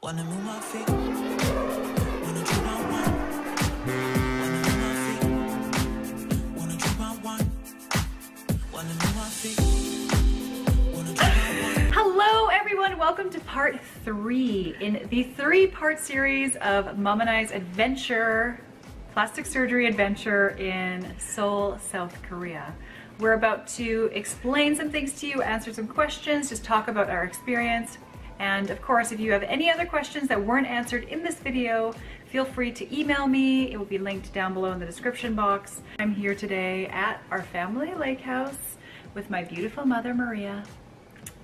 Wanna move my feet, wanna drip on one. Wanna move my feet, wanna drip on one. Wanna move my feet, wanna drip on one. Hello everyone, welcome to part 3 in the 3-part series of Mom and I's adventure, plastic surgery adventure in Seoul, South Korea. We're about to explain some things to you, answer some questions, just talk about our experience. And of course, if you have any other questions that weren't answered in this video, feel free to email me. It will be linked down below in the description box. I'm here today at our family lake house with my beautiful mother, Maria.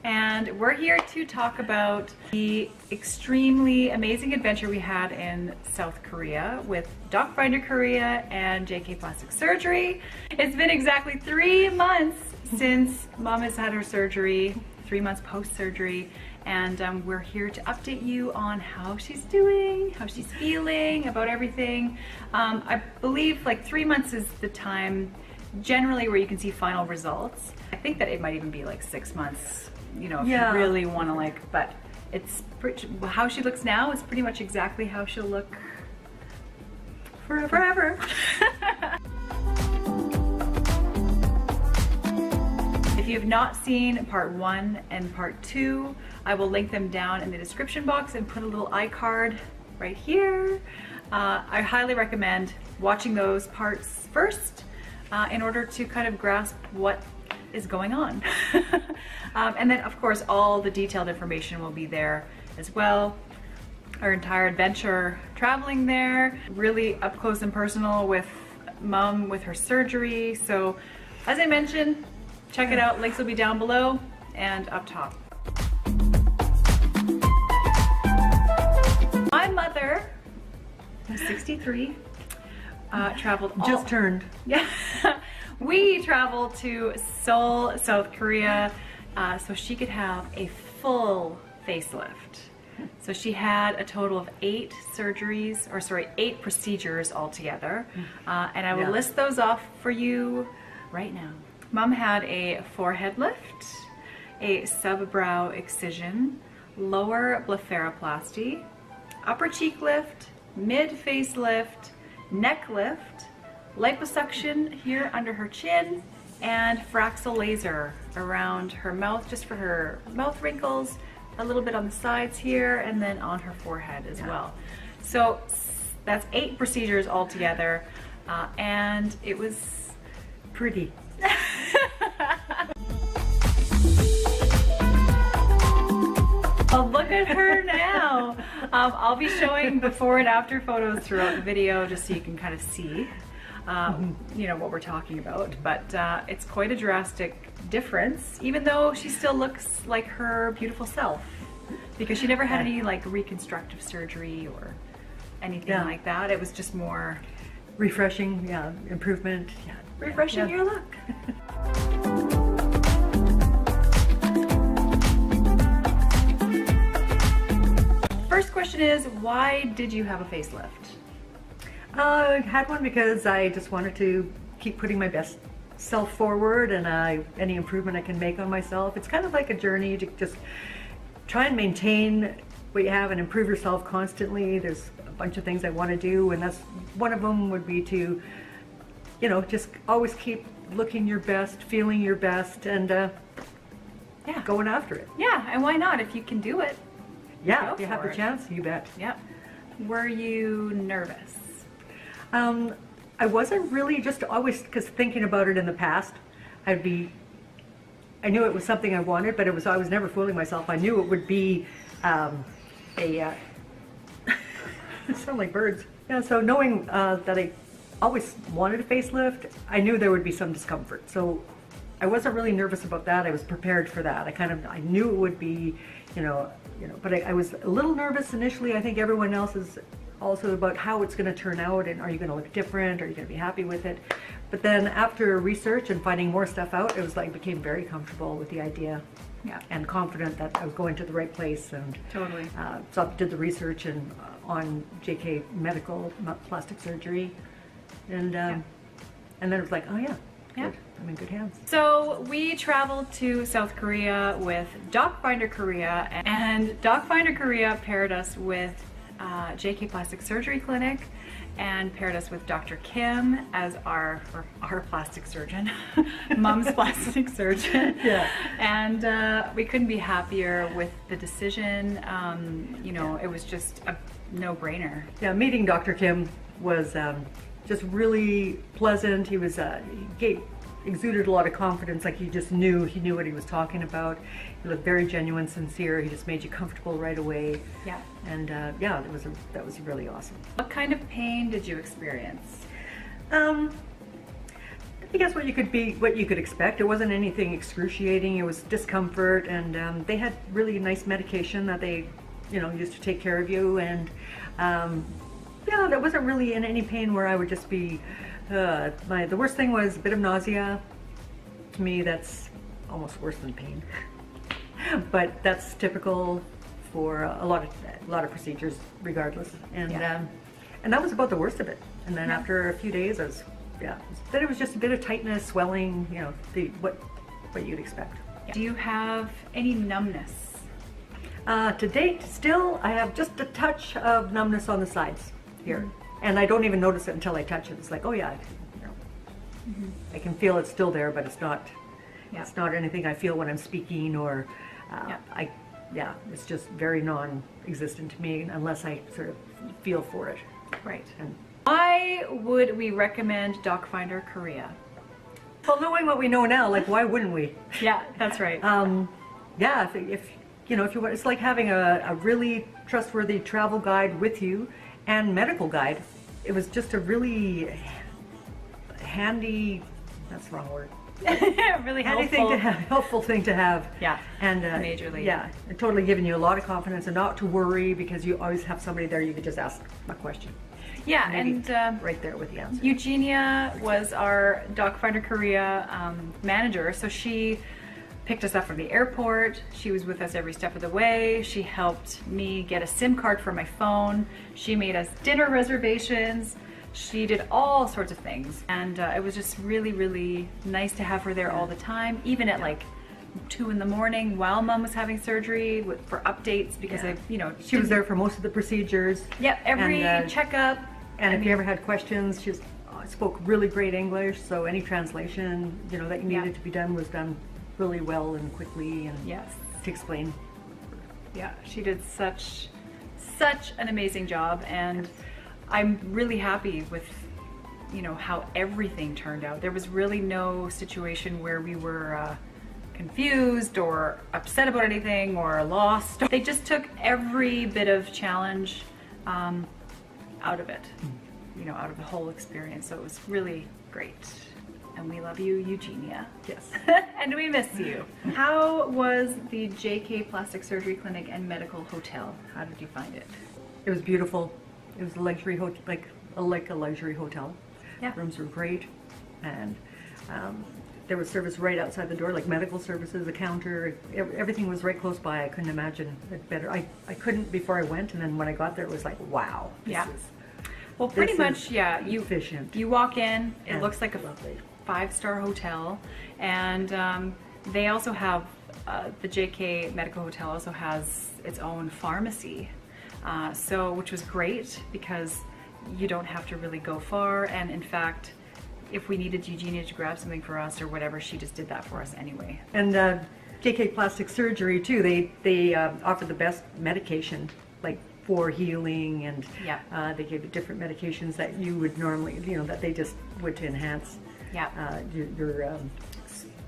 And we're here to talk about the extremely amazing adventure we had in South Korea with Doc Finder Korea and JK Plastic Surgery. It's been exactly 3 months since Mom has had her surgery, 3 months post-surgery. And we're here to update you on how she's doing, how she's feeling, about everything. I believe like 3 months is the time generally where you can see final results. I think that it might even be like 6 months, you know, if you really want to like, but it's pretty, how she looks now is pretty much exactly how she'll look forever. If you have not seen part 1 and part 2, I will link them down in the description box and put a little iCard right here. I highly recommend watching those parts first in order to kind of grasp what is going on. And then of course all the detailed information will be there as well. Our entire adventure traveling there, really up close and personal with Mom with her surgery. So as I mentioned, check it out, links will be down below and up top. My mother, who's 63, traveled just turned. Yeah, we traveled to Seoul, South Korea, so she could have a full facelift. So she had a total of 8 surgeries, or sorry, 8 procedures altogether, and I will list those off for you right now. Mom had a forehead lift, a sub-brow excision, lower blepharoplasty, upper cheek lift, mid-face lift, neck lift, liposuction here under her chin, and Fraxel laser around her mouth just for her mouth wrinkles, a little bit on the sides here, and then on her forehead as well. So that's 8 procedures altogether, and it was Pretty. Oh, look at her now. I'll be showing before and after photos throughout the video just so you can kind of see you know, what we're talking about. But it's quite a drastic difference, even though she still looks like her beautiful self, because she never had any like reconstructive surgery or anything like that. It was just more Refreshing, improvement. refreshing your look. First question is, why did you have a facelift? I had one because I just wanted to keep putting my best self forward, and any improvement I can make on myself. It's kind of like a journey to just try and maintain what you have and improve yourself constantly. There's a bunch of things I want to do, and that's one of them would be to, you know, just always keep looking your best, feeling your best, and going after it. Yeah, and why not? If you can do it. Yeah, if you have the chance, you bet. Yep. Were you nervous? I wasn't really, just always, because thinking about it in the past, I knew it was something I wanted, but I was never fooling myself. I knew it would be it sound like birds. Yeah, so knowing that I always wanted a facelift, I knew there would be some discomfort. So I wasn't really nervous about that. I was prepared for that. I knew it would be, you know, but I was a little nervous initially. I think everyone else is also about how it's going to turn out, and are you going to look different? Are you going to be happy with it? But then after research and finding more stuff out, it was like, became very comfortable with the idea. Yeah. And confident that I was going to the right place. And Totally. so I did the research and on JK Medical Plastic Surgery, and then it was like, oh yeah, Yeah. Good. I'm in good hands. So we traveled to South Korea with DocFinder Korea, and DocFinder Korea paired us with JK Plastic Surgery Clinic and paired us with Dr. Kim as our plastic surgeon, mom's plastic surgeon. Yeah. And we couldn't be happier with the decision. You know, it was just a no-brainer. Yeah, meeting Dr. Kim was just really pleasant. He was exuded a lot of confidence, like he knew what he was talking about. He looked very genuine, sincere. He just made you comfortable right away. Yeah. And yeah, that was really awesome. What kind of pain did you experience? I guess what you could expect. It wasn't anything excruciating. It was discomfort, and they had really nice medication that they, used to take care of you. And yeah, that wasn't really in any pain where I would just be. The worst thing was a bit of nausea. To me, that's almost worse than pain. But that's typical for a lot of procedures, regardless. And Yeah. And that was about the worst of it. And then Yeah. after a few days, then it was just a bit of tightness, swelling. What you'd expect. Do you have any numbness? To date, still, I have just a touch of numbness on the sides here. And I don't even notice it until I touch it. It's like, oh yeah, I can feel it's still there, but it's not. Yeah. It's not anything I feel when I'm speaking, or it's just very non-existent to me unless I sort of feel for it. Right. And Why would we recommend DocFinder Korea? well, knowing what we know now, like why wouldn't we? Yeah, that's right. Yeah, if you want, it's like having a really trustworthy travel guide with you and medical guide. It was just a really handy. That's the wrong word. Really Handy helpful. thing to have, helpful thing to have. Yeah, and majorly. Yeah, it totally giving you a lot of confidence and not to worry because you always have somebody there you could just ask a question. Yeah, Maybe and right there with the answer. Eugenia was our DocFinder Korea manager, so she picked us up from the airport. She was with us every step of the way. She helped me get a SIM card for my phone. She made us dinner reservations. She did all sorts of things, and it was just really, really nice to have her there all the time, even at like 2 in the morning while Mom was having surgery for updates, because She was there for most of the procedures. Yep, every And, checkup. And if you ever had questions, she spoke really great English, so any translation that you needed to be done was done really well and quickly, and Yes. to explain. Yeah, she did such an amazing job, and I'm really happy with how everything turned out. There was really no situation where we were confused or upset about anything or lost. They just took every bit of challenge out of it, out of the whole experience. So it was really great. And we love you, Eugenia. Yes. And we miss you. How was the JK Plastic Surgery Clinic and Medical Hotel? How did you find it? It was beautiful. It was a luxury hotel, like a luxury hotel. Yeah. Rooms were great, and there was service right outside the door, like medical services, a counter. Everything was right close by. I couldn't imagine it better. I couldn't before I went, and then when I got there, it was like, wow. Yeah. Well, pretty this much, is yeah. efficient. You walk in, it And looks like a lovely. 5-star hotel, and they also have the JK Medical Hotel also has its own pharmacy, which was great because you don't have to really go far. And in fact, if we needed Eugenia to grab something for us or whatever, she just did that for us anyway. And JK Plastic Surgery too. They offer the best medication, like for healing, and Yeah. they give you different medications that you would normally, that they just would to enhance Yeah. your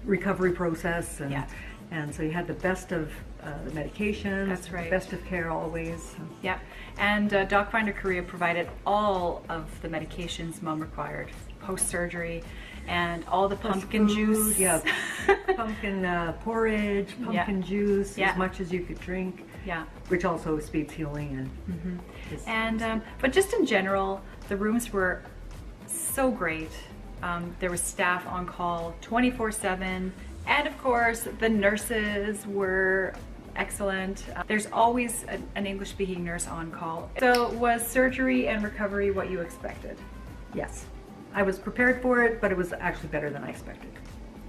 recovery process, and Yeah. and so you had the best of the medications. That's right. The best of care always. Yeah, and DocFinder Korea provided all of the medications Mom required post-surgery, and all the pumpkin Food, juice. yeah, pumpkin porridge, pumpkin juice, Yeah. as much as you could drink. Yeah. Which also speeds healing And but just in general, the rooms were so great. There was staff on call 24/7, and of course the nurses were excellent. There's always an English-speaking nurse on call. So was surgery and recovery what you expected? yes. I was prepared for it, but it was actually better than I expected.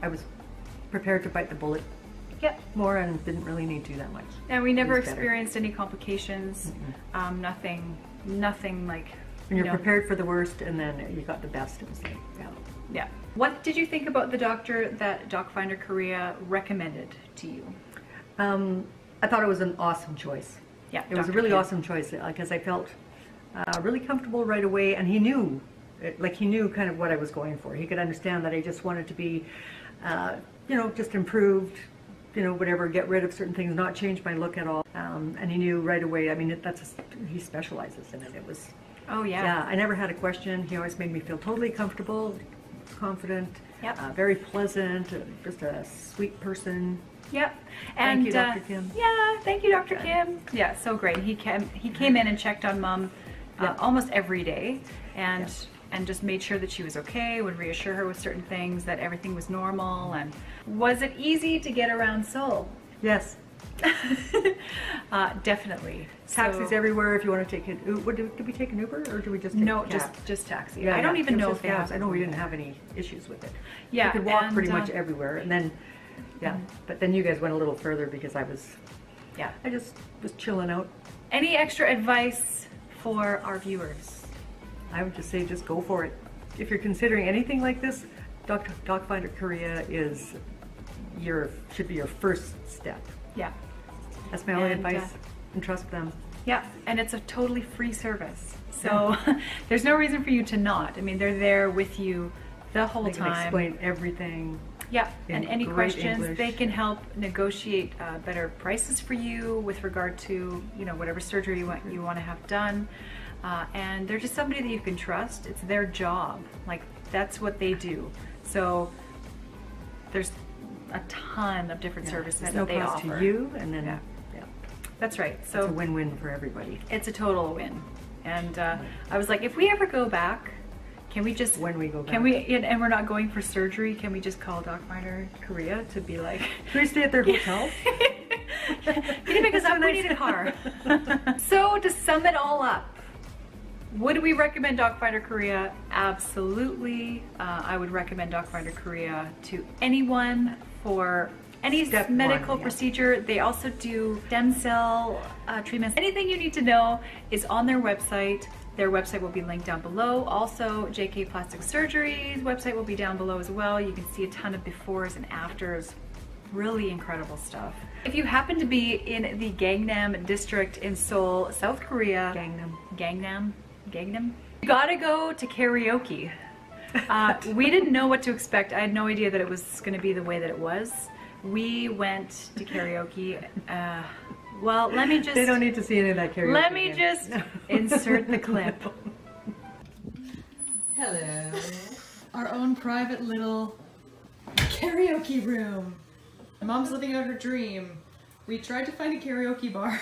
I was prepared to bite the bullet Yep. more and didn't really need to that much. And we never It was better. experienced any complications. Nothing like. When you're you know, prepared for the worst and then you got the best, it was like, yeah. Yeah. What did you think about the doctor that DocFinder Korea recommended to you? I thought it was an awesome choice. Yeah, It was a Dr. really Kim. awesome choice because I felt really comfortable right away, and he knew, he knew kind of what I was going for. He could understand that I just wanted to be, just improved, whatever, get rid of certain things, not change my look at all. And he knew right away. I mean, he specializes in it. It was. Oh yeah. Yeah, I never had a question. He always made me feel totally comfortable, confident, Yep. very pleasant, just a sweet person. Yep. Thank you, Dr. Kim. Yeah, thank you, Dr. Kim. Yeah, so great. He came in and checked on Mom Yep. almost every day, and Yep. and just made sure that she was okay. Would reassure her with certain things, that everything was normal. And was it easy to get around Seoul? Yes. Definitely. Taxis So- everywhere. If you want to take it, did we take an Uber or did we just take No, a cab? just taxi. Yeah, I don't yeah, even it was know just if they cabs. have. I know we didn't have any issues with it. Yeah, we could walk and, pretty much everywhere, and then but then you guys went a little further because I Yeah. just was chilling out. Any extra advice for our viewers? I would just say just go for it. If you're considering anything like this, DocFinder Korea should be your first step. Yeah. That's my only And, advice, and trust them. Yeah, and it's a totally free service. So there's no reason for you to not. I mean, they're there with you the whole They can time. explain everything. Yeah, in and any great questions, English. they can help negotiate better prices for you with regard to, whatever surgery you want to have done. And they're just somebody that you can trust. It's their job. Like, that's what they do. So there's a ton of different services At that no they cost offer. to you, and then Yeah. yeah, That's right. it's So a win-win for everybody. it's a total win. And I was like, if we ever go back, can we just, When we go back. can we, and we're not going for surgery, can we just call DocFinder Korea to be like, Can we stay at their hotel? can you pick us up? We need a car. So to sum it all up, would we recommend DocFinder Korea? Absolutely. I would recommend DocFinder Korea to anyone for any Step medical one, yeah. procedure. They also do stem cell treatments. Anything you need to know is on their website. Their website will be linked down below. Also, JK Plastic Surgery's website will be down below as well. You can see a ton of befores and afters. Really incredible stuff. If you happen to be in the Gangnam district in Seoul, South Korea, Gangnam, you gotta go to karaoke. We didn't know what to expect. I had no idea that it was gonna be the way that it was. We went to karaoke. Well, let me just. They don't need to see any of that karaoke. Let me again. just insert the clip. Hello. Our own private little karaoke room. Mom's living out her dream. We tried to find a karaoke bar,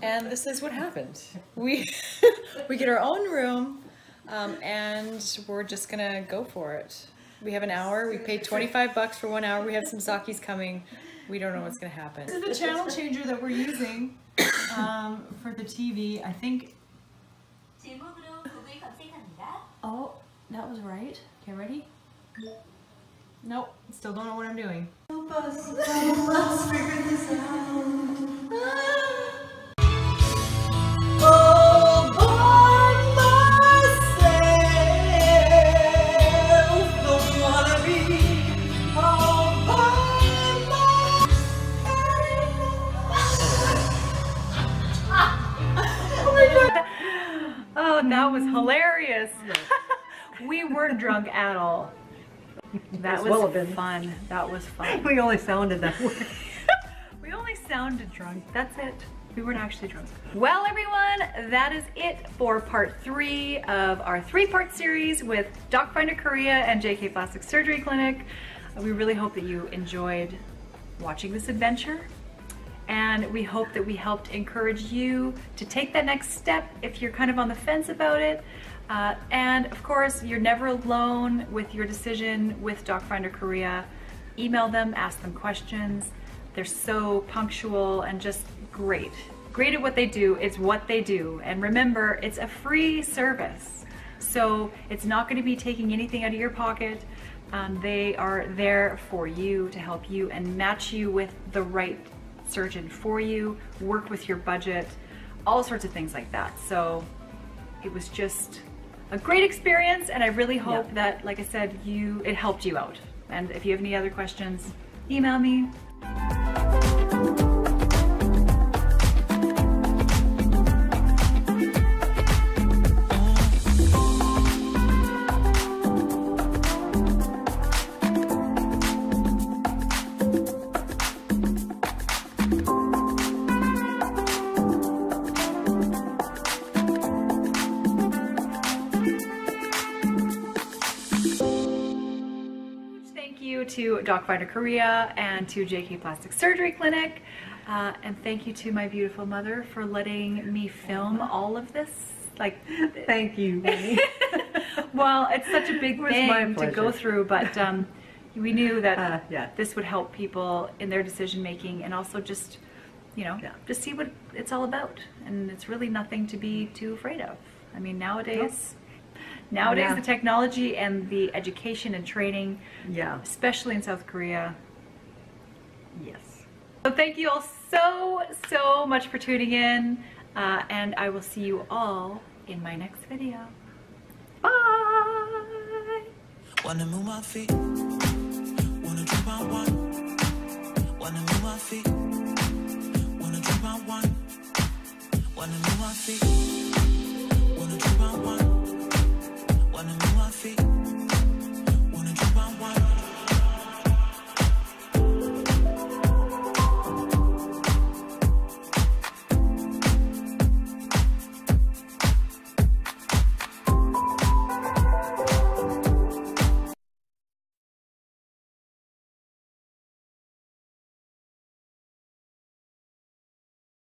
and this is what happened. We get our own room, and we're just gonna go for it. We have an hour. We paid $25 for 1 hour. We have some sakis coming. We don't know what's gonna happen. This is the channel changer that we're using for the TV. I think. 제목으로 곡을 검색합니다. Oh, that was right. Okay, ready? Nope, still don't know what I'm doing. Oh, that was hilarious. We weren't drunk at all. That well was have been. fun. That was fun. We only sounded that way. We only sounded drunk. That's it. We weren't actually drunk. Well, everyone, that is it for part 3 of our 3-part series with DocFinder Korea and JK Plastic Surgery Clinic. We really hope that you enjoyed watching this adventure. And we hope that we helped encourage you to take that next step if you're kind of on the fence about it. And of course, you're never alone with your decision with DocFinder Korea. Email them, ask them questions. They're so punctual and just great. Great at what they do. It's what they do. And remember, it's a free service. So it's not going to be taking anything out of your pocket. They are there for you to help you and match you with the right surgeon for you, work with your budget, all sorts of things like that. So it was just a great experience, and I really hope that, like I said, it helped you out. And if you have any other questions, email me. To DocFinder Korea and to JK Plastic Surgery Clinic, and thank you to my beautiful mother for letting me film all of this. Like, Thank you, Winnie. well, it's such a big was my thing to go pleasure. through, but we knew that yeah. this would help people in their decision making, and also just, you know, just see what it's all about. And it's really nothing to be too afraid of. I mean, nowadays. Nowadays, Yeah. the technology and the education and training, Yeah. especially in South Korea. Yes. So thank you all so much for tuning in, and I will see you all in my next video. Bye! Wanna move my feet, wanna drop on one. Wanna move my feet, wanna drop on one. Wanna move my feet, wanna drop on one.